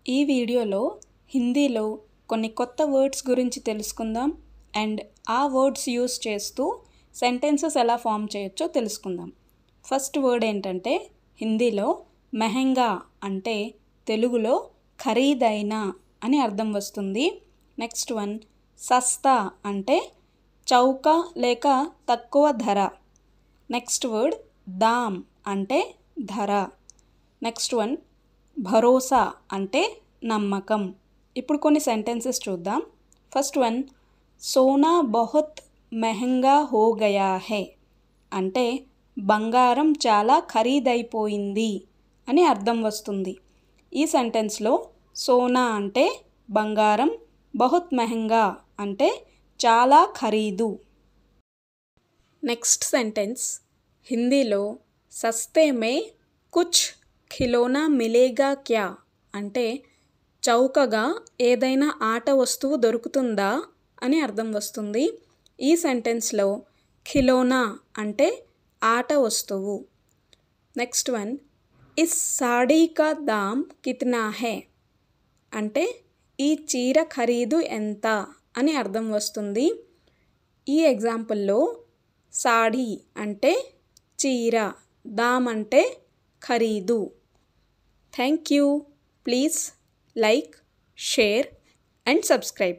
ఈ వీడియోలో హిందీలో కొన్ని కొత్త వర్డ్స్ గురించి తెలుసుకుందాం అండ్ ఆ వర్డ్స్ యూస్ చేస్తూ సెంటెన్సెస్ ఎలా ఫామ్ చేయొచ్చో తెలుసుకుందాం. ఫస్ట్ వర్డ్ ఏంటంటే హిందీలో మెహంగా అంటే తెలుగులో ఖరీదైన అని అర్థం వస్తుంది. నెక్స్ట్ వన్ సస్తా అంటే చౌక లేక తక్కువ ధర. నెక్స్ట్ వర్డ్ దామ్ అంటే ధర. నెక్స్ట్ వన్ భరోసా అంటే నమ్మకం. ఇప్పుడు కొన్ని సెంటెన్సెస్ చూద్దాం. ఫస్ట్ వన్ సోనా బహుత్ మెహంగా హో గయా హై అంటే బంగారం చాలా ఖరీదైపోయింది అని అర్థం వస్తుంది. ఈ సెంటెన్స్లో సోనా అంటే బంగారం, బహుత్ మెహంగా అంటే చాలా ఖరీదు. నెక్స్ట్ సెంటెన్స్ హిందీలో సస్తే మే కుచ్ ఖిలోనా మిలేగా క్యా అంటే చౌకగా ఏదైనా ఆట వస్తువు దొరుకుతుందా అని అర్థం వస్తుంది. ఈ సెంటెన్స్లో ఖిలోనా అంటే ఆట వస్తువు. నెక్స్ట్ వన్ ఇస్ సాడీ కా దామ్ కిత్నా హై అంటే ఈ చీర ఖరీదు ఎంత అని అర్థం వస్తుంది. ఈ ఎగ్జాంపుల్లో సాడీ అంటే చీర, దామ్ అంటే ఖరీదు. Thank you. Please like, share and subscribe.